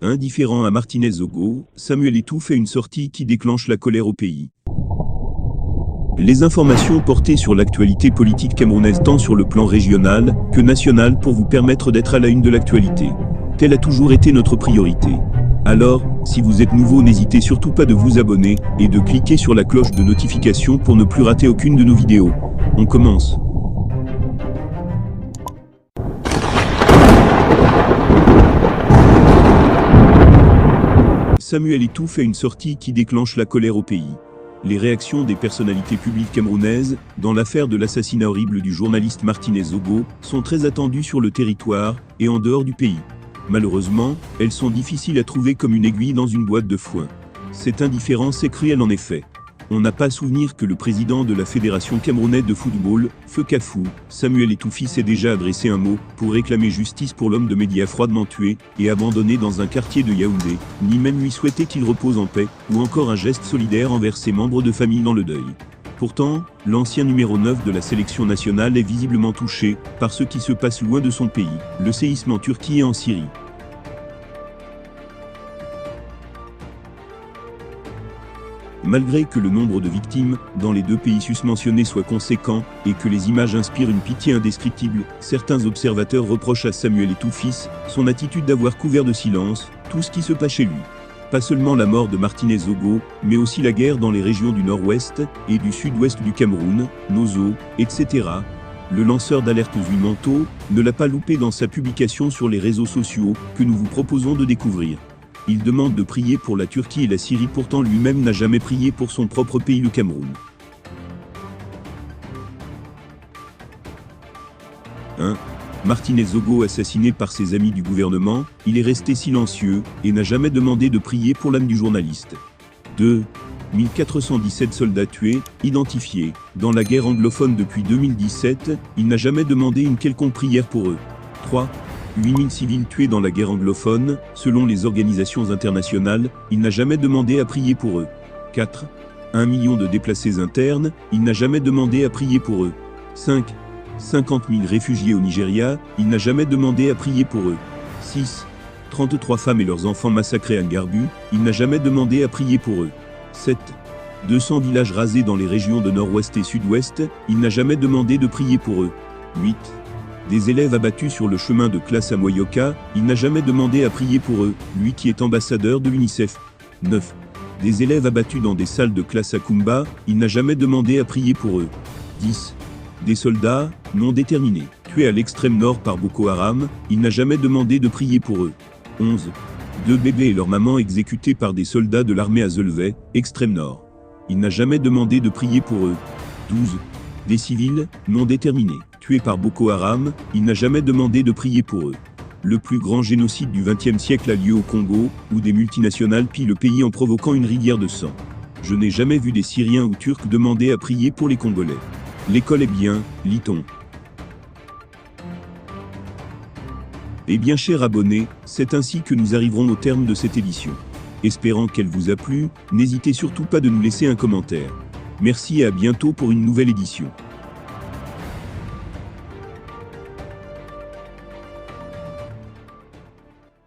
Indifférent à Martinez-Zogo, Samuel Eto'o fait une sortie qui déclenche la colère au pays. Les informations portées sur l'actualité politique camerounaise tant sur le plan régional que national pour vous permettre d'être à la une de l'actualité. Telle a toujours été notre priorité. Alors, si vous êtes nouveau, n'hésitez surtout pas de vous abonner et de cliquer sur la cloche de notification pour ne plus rater aucune de nos vidéos. On commence. Samuel Eto'o fait une sortie qui déclenche la colère au pays. Les réactions des personnalités publiques camerounaises, dans l'affaire de l'assassinat horrible du journaliste Martinez-Zogo, sont très attendues sur le territoire et en dehors du pays. Malheureusement, elles sont difficiles à trouver comme une aiguille dans une boîte de foin. Cette indifférence est cruelle en effet. On n'a pas souvenir que le président de la Fédération camerounaise de football, FECAFOO, Samuel Eto'o s'est déjà adressé un mot pour réclamer justice pour l'homme de médias froidement tué et abandonné dans un quartier de Yaoundé, ni même lui souhaiter qu'il repose en paix, ou encore un geste solidaire envers ses membres de famille dans le deuil. Pourtant, l'ancien numéro 9 de la sélection nationale est visiblement touché par ce qui se passe loin de son pays, le séisme en Turquie et en Syrie. Malgré que le nombre de victimes dans les deux pays susmentionnés soit conséquent et que les images inspirent une pitié indescriptible, certains observateurs reprochent à Samuel Eto'o fils son attitude d'avoir couvert de silence tout ce qui se passe chez lui. Pas seulement la mort de Martinez-Zogo, mais aussi la guerre dans les régions du nord-ouest et du sud-ouest du Cameroun, Nozo, etc. Le lanceur d'alerte Zuimanto ne l'a pas loupé dans sa publication sur les réseaux sociaux que nous vous proposons de découvrir. Il demande de prier pour la Turquie et la Syrie, pourtant lui-même n'a jamais prié pour son propre pays, le Cameroun. 1. Martinez-Zogo assassiné par ses amis du gouvernement, il est resté silencieux et n'a jamais demandé de prier pour l'âme du journaliste. 2. 1417 soldats tués, identifiés, dans la guerre anglophone depuis 2017, il n'a jamais demandé une quelconque prière pour eux. 3. 8000 civils tués dans la guerre anglophone, selon les organisations internationales, il n'a jamais demandé à prier pour eux. 4. 1 million de déplacés internes, il n'a jamais demandé à prier pour eux. 5. 50 000 réfugiés au Nigeria, il n'a jamais demandé à prier pour eux. 6. 33 femmes et leurs enfants massacrés à Ngarbu, il n'a jamais demandé à prier pour eux. 7. 200 villages rasés dans les régions de nord-ouest et sud-ouest, il n'a jamais demandé de prier pour eux. 8. Des élèves abattus sur le chemin de classe à Moyoka, il n'a jamais demandé à prier pour eux, lui qui est ambassadeur de l'UNICEF. 9. Des élèves abattus dans des salles de classe à Kumba, il n'a jamais demandé à prier pour eux. 10. Des soldats, non déterminés, tués à l'extrême nord par Boko Haram, il n'a jamais demandé de prier pour eux. 11. 2 bébés et leur maman exécutés par des soldats de l'armée à Zolvet, extrême nord. Il n'a jamais demandé de prier pour eux. 12. Des civils, non déterminés, tués par Boko Haram, il n'a jamais demandé de prier pour eux. Le plus grand génocide du XXe siècle a lieu au Congo, où des multinationales pillent le pays en provoquant une rivière de sang. Je n'ai jamais vu des Syriens ou Turcs demander à prier pour les Congolais. L'école est bien, lit-on. Eh bien, chers abonnés, c'est ainsi que nous arriverons au terme de cette édition. Espérant qu'elle vous a plu, n'hésitez surtout pas de nous laisser un commentaire. Merci et à bientôt pour une nouvelle édition.